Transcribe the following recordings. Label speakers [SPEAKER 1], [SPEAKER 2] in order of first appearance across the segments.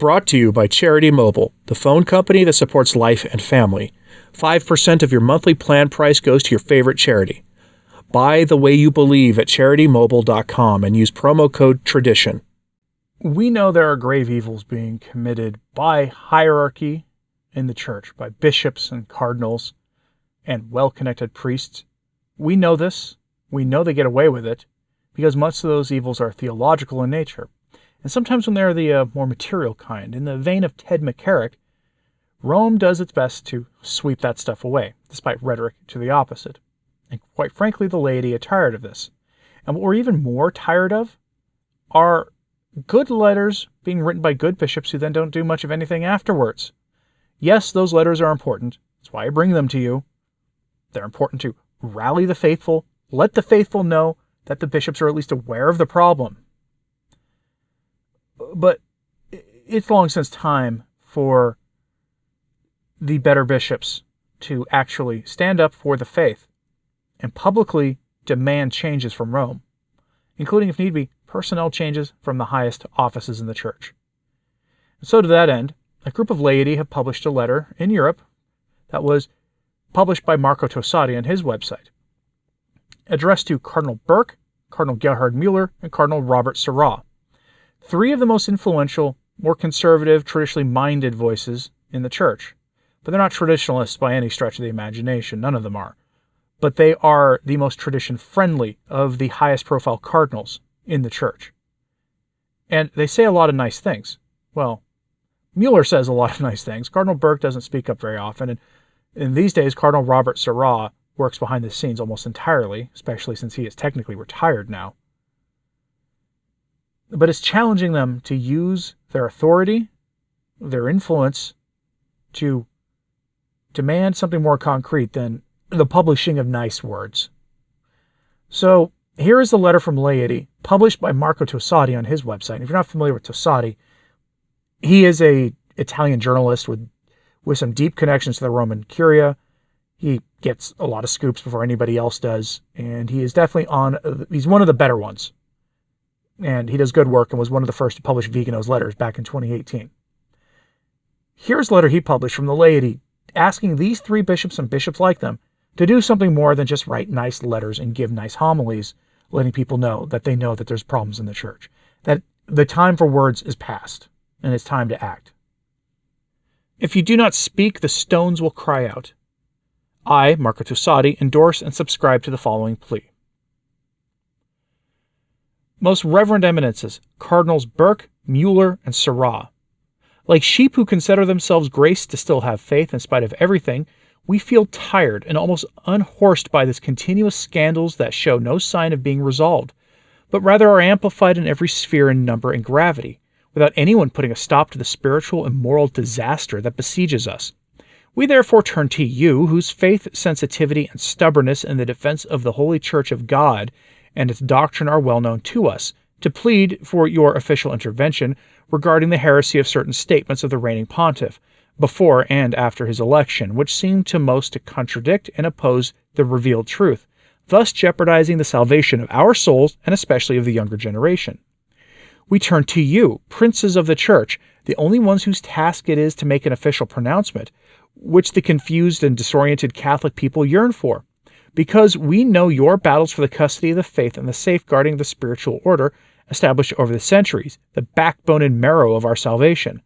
[SPEAKER 1] brought to you by Charity Mobile, the phone company that supports life and family. 5% of your monthly plan price goes to your favorite charity. Buy the way you believe at CharityMobile.com and use promo code TRADITION. We know there are grave evils being committed by hierarchy in the church, by bishops and cardinals and well-connected priests. We know this. We know they get away with it because most of those evils are theological in nature. And sometimes when they're the more material kind, in the vein of Ted McCarrick, Rome does its best to sweep that stuff away, despite rhetoric to the opposite. And quite frankly, the laity are tired of this. And what we're even more tired of are good letters being written by good bishops who then don't do much of anything afterwards. Yes, those letters are important. That's why I bring them to you. They're important to rally the faithful, let the faithful know that the bishops are at least aware of the problem. But it's long since time for the better bishops to actually stand up for the faith and publicly demand changes from Rome, including, if need be, personnel changes from the highest offices in the church. And so to that end, a group of laity have published a letter in Europe that was published by Marco Tossati on his website, addressed to Cardinal Burke, Cardinal Gerhard Mueller, and Cardinal Robert Sarah, three of the most influential, more conservative, traditionally minded voices in the church. But they're not traditionalists by any stretch of the imagination. None of them are. But they are the most tradition-friendly of the highest-profile cardinals in the church. And they say a lot of nice things. Well, Mueller says a lot of nice things. Cardinal Burke doesn't speak up very often. And in these days, Cardinal Robert Sarah works behind the scenes almost entirely, especially since he is technically retired now. But it's challenging them to use their authority, their influence, to demand something more concrete than the publishing of nice words. So here is the letter from laity, published by Marco Tossati on his website. If you're not familiar with Tossati, he is an Italian journalist with some deep connections to the Roman Curia. He gets a lot of scoops before anybody else does, and he is definitely he's one of the better ones. And he does good work and was one of the first to publish Vigano's letters back in 2018. Here's a letter he published from the laity asking these three bishops and bishops like them to do something more than just write nice letters and give nice homilies, letting people know that there's problems in the church, that the time for words is past and it's time to act. If you do not speak, the stones will cry out. I, Marco Tossati, endorse and subscribe to the following plea. Most Reverend Eminences, Cardinals Burke, Mueller, and Sarah. Like sheep who consider themselves graced to still have faith in spite of everything, we feel tired and almost unhorsed by this continuous scandals that show no sign of being resolved, but rather are amplified in every sphere in number and gravity, without anyone putting a stop to the spiritual and moral disaster that besieges us. We therefore turn to you, whose faith, sensitivity, and stubbornness in the defense of the Holy Church of God and its doctrine are well known to us, to plead for your official intervention regarding the heresy of certain statements of the reigning pontiff, before and after his election, which seem to most to contradict and oppose the revealed truth, thus jeopardizing the salvation of our souls and especially of the younger generation. We turn to you, princes of the church, the only ones whose task it is to make an official pronouncement, which the confused and disoriented Catholic people yearn for, because we know your battles for the custody of the faith and the safeguarding of the spiritual order established over the centuries, the backbone and marrow of our salvation.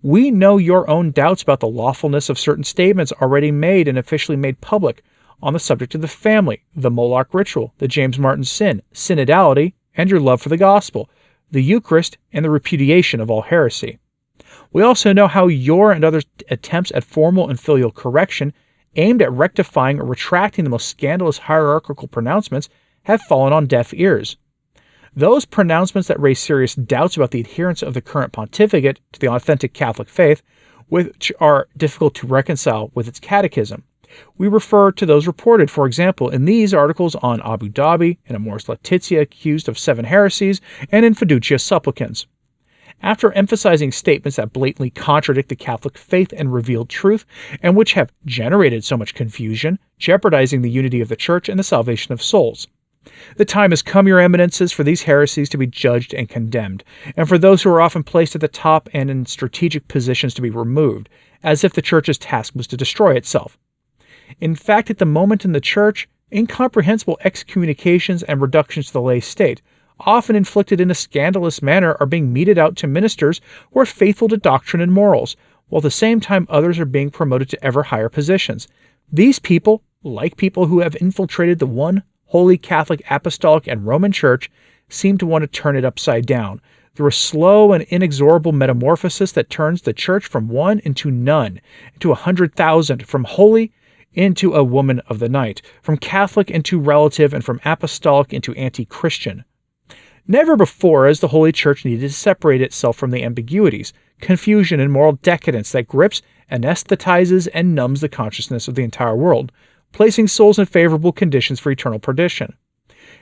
[SPEAKER 1] We know your own doubts about the lawfulness of certain statements already made and officially made public on the subject of the family, the Moloch ritual, the James Martin sin, synodality, and your love for the gospel, the Eucharist, and the repudiation of all heresy. We also know how your and others' attempts at formal and filial correction aimed at rectifying or retracting the most scandalous hierarchical pronouncements have fallen on deaf ears. Those pronouncements that raise serious doubts about the adherence of the current pontificate to the authentic Catholic faith, which are difficult to reconcile with its catechism. We refer to those reported, for example, in these articles on Abu Dhabi, in Amoris Laetitia accused of 7 heresies, and in Fiducia Supplicans. After emphasizing statements that blatantly contradict the Catholic faith and revealed truth, and which have generated so much confusion, jeopardizing the unity of the Church and the salvation of souls. The time has come, your eminences, for these heresies to be judged and condemned, and for those who are often placed at the top and in strategic positions to be removed, as if the Church's task was to destroy itself. In fact, at the moment in the Church, incomprehensible excommunications and reductions to the lay state, often inflicted in a scandalous manner, are being meted out to ministers who are faithful to doctrine and morals, while at the same time others are being promoted to ever higher positions. These people, like people who have infiltrated the one Holy Catholic, Apostolic, and Roman Church, seem to want to turn it upside down, through a slow and inexorable metamorphosis that turns the Church from one into none, into 100,000, from holy into a woman of the night, from Catholic into relative, and from apostolic into anti-Christian. Never before has the Holy Church needed to separate itself from the ambiguities, confusion, and moral decadence that grips, anesthetizes, and numbs the consciousness of the entire world, placing souls in favorable conditions for eternal perdition.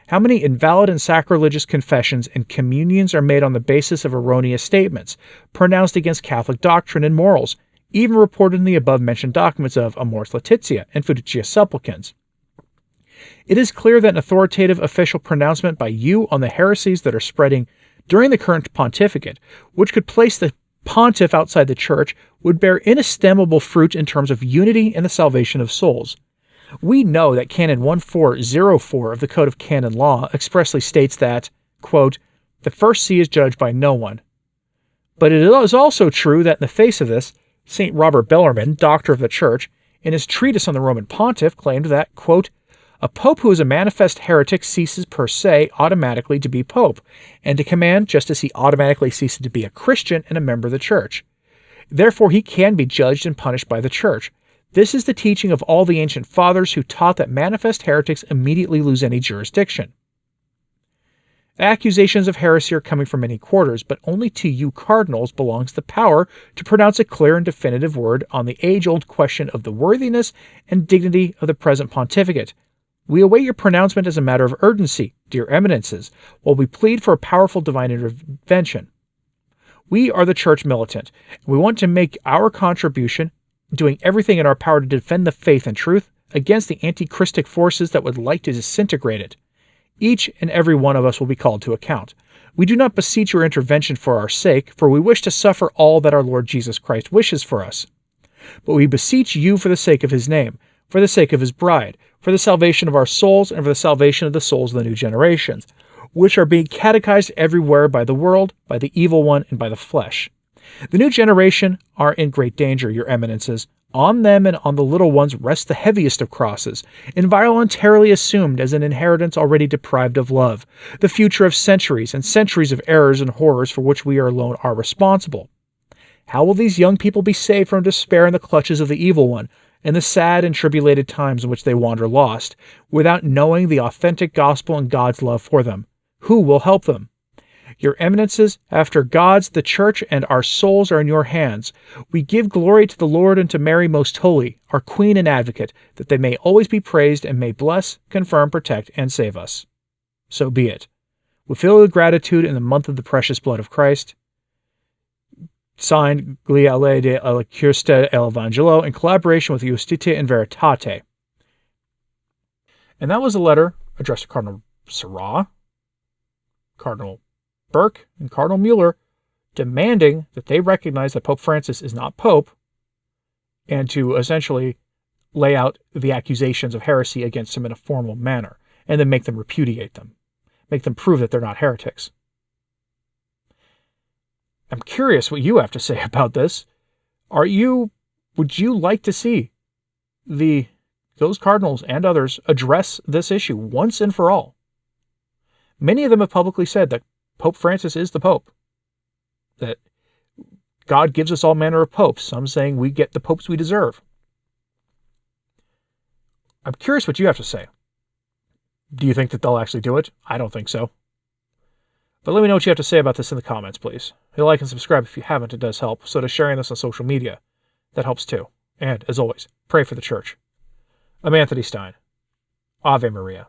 [SPEAKER 1] How many invalid and sacrilegious confessions and communions are made on the basis of erroneous statements, pronounced against Catholic doctrine and morals, even reported in the above-mentioned documents of Amoris Laetitia and Fiducia Supplicans. It is clear that an authoritative official pronouncement by you on the heresies that are spreading during the current pontificate, which could place the pontiff outside the Church, would bear inestimable fruit in terms of unity and the salvation of souls. We know that Canon 1404 of the Code of Canon Law expressly states that, quote, the first see is judged by no one. But it is also true that in the face of this, St. Robert Bellarmine, Doctor of the Church, in his treatise on the Roman Pontiff, claimed that, quote, a pope who is a manifest heretic ceases per se automatically to be pope, and to command just as he automatically ceases to be a Christian and a member of the Church. Therefore he can be judged and punished by the Church. This is the teaching of all the ancient fathers who taught that manifest heretics immediately lose any jurisdiction. Accusations of heresy are coming from many quarters, but only to you cardinals belongs the power to pronounce a clear and definitive word on the age-old question of the worthiness and dignity of the present pontificate. We await your pronouncement as a matter of urgency, dear eminences, while we plead for a powerful divine intervention. We are the Church militant, and we want to make our contribution, doing everything in our power to defend the faith and truth against the anti-Christic forces that would like to disintegrate it. Each and every one of us will be called to account. We do not beseech your intervention for our sake, for we wish to suffer all that our Lord Jesus Christ wishes for us. But we beseech you for the sake of his name, for the sake of his bride, for the salvation of our souls, and for the salvation of the souls of the new generations, which are being catechized everywhere by the world, by the evil one, and by the flesh. The new generation are in great danger, your eminences. On them and on the little ones rests the heaviest of crosses, involuntarily assumed as an inheritance already deprived of love, the future of centuries and centuries of errors and horrors for which we alone are responsible. How will these young people be saved from despair in the clutches of the evil one, in the sad and tribulated times in which they wander lost, without knowing the authentic gospel and God's love for them? Who will help them? Your eminences, after God's, the Church, and our souls are in your hands, we give glory to the Lord and to Mary most holy, our Queen and Advocate, that they may always be praised and may bless, confirm, protect, and save us. So be it. With filial gratitude in the month of the precious blood of Christ. Signed, Gliale de la Cursta el Evangelo, in collaboration with Justitia in Veritate. And that was a letter addressed to Cardinal Sarah, Cardinal Burke, and Cardinal Mueller, demanding that they recognize that Pope Francis is not Pope, and to essentially lay out the accusations of heresy against him in a formal manner, and then make them repudiate them, make them prove that they're not heretics. I'm curious what you have to say about this. Would you like to see those cardinals and others address this issue once and for all? Many of them have publicly said that Pope Francis is the Pope, that God gives us all manner of popes, some saying we get the popes we deserve. I'm curious what you have to say. Do you think that they'll actually do it? I don't think so. But let me know what you have to say about this in the comments, please. Hit like and subscribe if you haven't, it does help. So does sharing this on social media. That helps too. And, as always, pray for the Church. I'm Anthony Stine. Ave Maria.